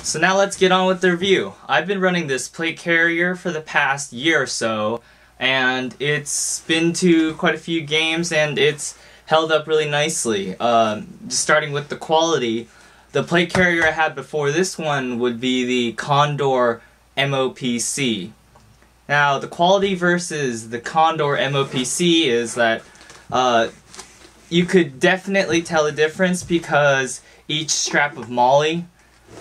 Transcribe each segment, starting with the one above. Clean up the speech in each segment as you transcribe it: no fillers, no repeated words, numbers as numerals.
So now let's get on with the review. I've been running this plate carrier for the past year or so, and it's been to quite a few games and it's held up really nicely. Just starting with the quality, the plate carrier I had before this one would be the Condor MOPC. Now the quality versus the Condor MOPC is that you could definitely tell a difference because each strap of molly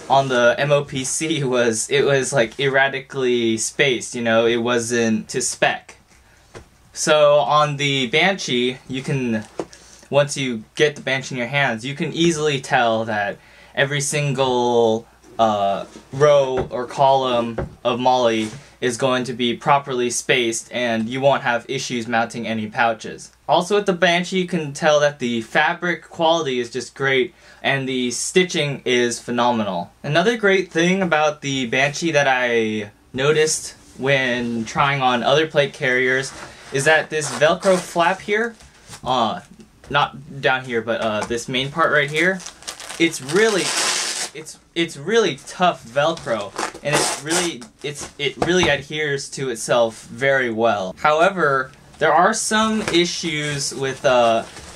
on the MOPC was like erratically spaced, you know, it wasn't to spec. So on the Banshee, you can, once you get the Banshee in your hands, you can easily tell that every single row or column of molly is going to be properly spaced and you won't have issues mounting any pouches. Also with the Banshee, you can tell that the fabric quality is just great and the stitching is phenomenal. Another great thing about the Banshee that I noticed when trying on other plate carriers is that this Velcro flap here, not down here, but this main part right here, it's really tough Velcro, and it really adheres to itself very well. However, there are some issues with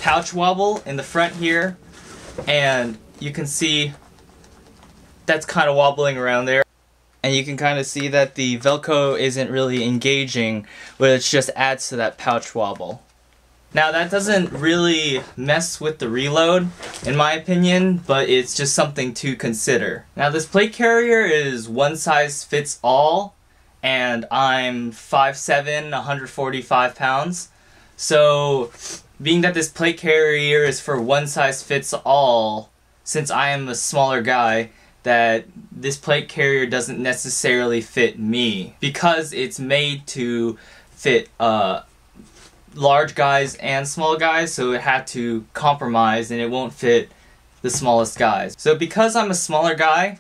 pouch wobble in the front here, and you can see that's kind of wobbling around there. And you can kind of see that the Velcro isn't really engaging, which just adds to that pouch wobble. Now that doesn't really mess with the reload, in my opinion, but it's just something to consider. Now this plate carrier is one size fits all, and I'm 5'7", 145 pounds. So being that this plate carrier is for one size fits all, since I am a smaller guy, that this plate carrier doesn't necessarily fit me because it's made to fit large guys and small guys, so it had to compromise and it won't fit the smallest guys. So because I'm a smaller guy,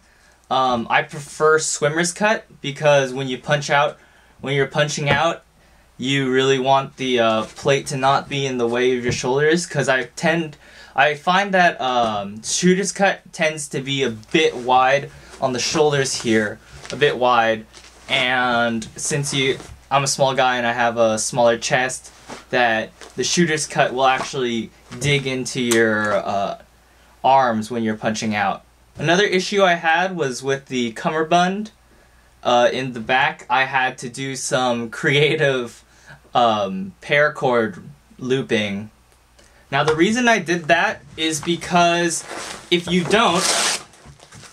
I prefer swimmer's cut because when you're punching out, you really want the plate to not be in the way of your shoulders, because I find that shooter's cut tends to be a bit wide on the shoulders here, a bit wide, and since I'm a small guy and I have a smaller chest, that the shooter's cut will actually dig into your arms when you're punching out. Another issue I had was with the cummerbund in the back. I had to do some creative paracord looping. Now the reason I did that is because if you don't,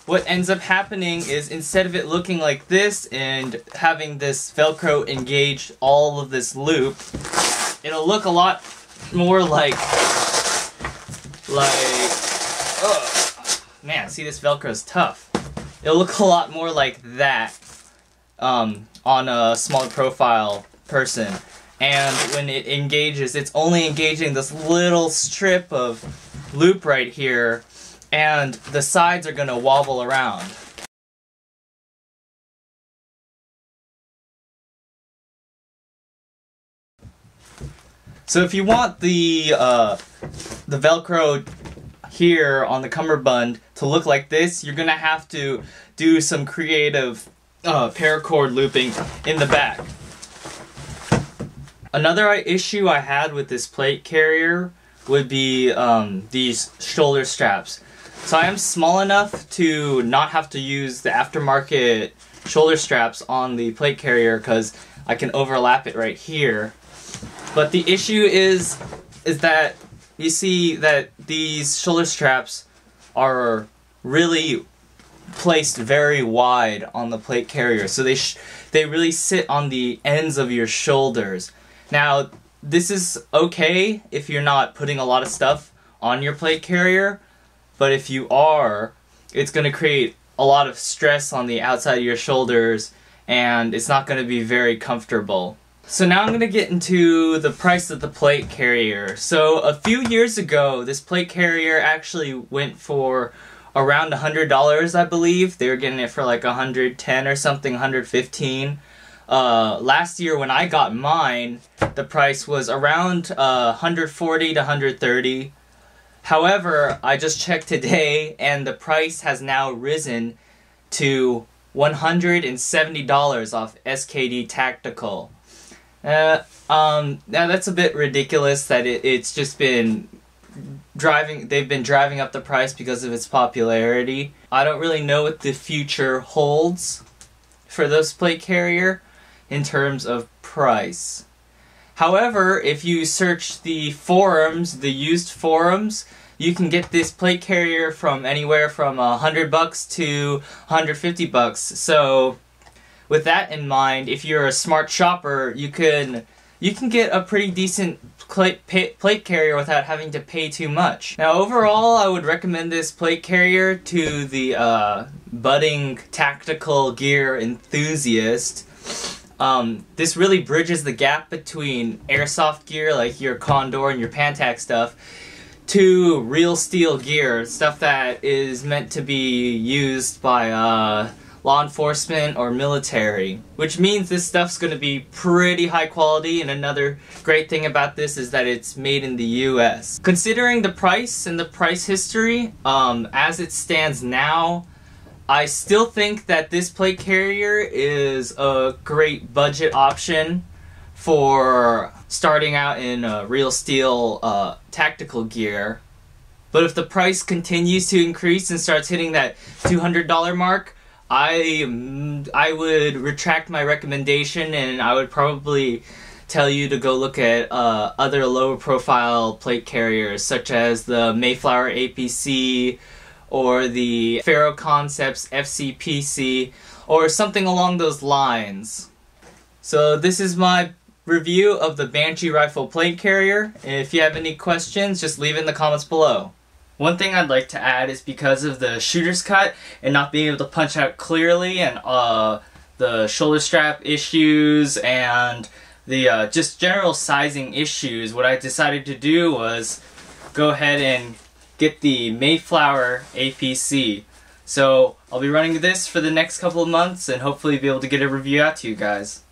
what ends up happening is instead of it looking like this and having this Velcro engage all of this loop, it'll look a lot more like man, see, this Velcro is tough. It'll look a lot more like that on a smaller profile person. And when it engages, it's only engaging this little strip of loop right here, and the sides are gonna wobble around. So if you want the Velcro here on the cummerbund to look like this, you're gonna have to do some creative paracord looping in the back. Another issue I had with this plate carrier would be these shoulder straps. So I am small enough to not have to use the aftermarket shoulder straps on the plate carrier because I can overlap it right here. But the issue is that you see that these shoulder straps are really placed very wide on the plate carrier, so they really sit on the ends of your shoulders. Now this is okay if you're not putting a lot of stuff on your plate carrier, but if you are, it's going to create a lot of stress on the outside of your shoulders and it's not going to be very comfortable. So now I'm going to get into the price of the plate carrier. So a few years ago, this plate carrier actually went for around $100, I believe. They were getting it for like $110 or something, $115. Last year when I got mine, the price was around $140 to $130. However, I just checked today and the price has now risen to $170 off SKD Tactical. Now that's a bit ridiculous that it's just been they've been driving up the price because of its popularity. I don't really know what the future holds for this plate carrier in terms of price. However, if you search the forums, the used forums, you can get this plate carrier from anywhere from $100 to $150. So with that in mind, if you're a smart shopper, you can get a pretty decent plate carrier without having to pay too much. Now overall, I would recommend this plate carrier to the budding tactical gear enthusiast. This really bridges the gap between airsoft gear like your Condor and your Pantac stuff to real steel gear, stuff that is meant to be used by law enforcement or military, which means this stuff's going to be pretty high quality. And another great thing about this is that it's made in the US. Considering the price and the price history, as it stands now, I still think that this plate carrier is a great budget option for starting out in real steel tactical gear. But if the price continues to increase and starts hitting that $200 mark, I would retract my recommendation, and I would probably tell you to go look at other lower profile plate carriers such as the Mayflower APC or the Faro Concepts FCPC or something along those lines. So this is my review of the Banshee rifle plate carrier. If you have any questions, just leave it in the comments below. One thing I'd like to add is because of the shooter's cut and not being able to punch out clearly, and the shoulder strap issues and the just general sizing issues, what I decided to do was go ahead and get the Mayflower APC. So I'll be running this for the next couple of months and hopefully be able to get a review out to you guys.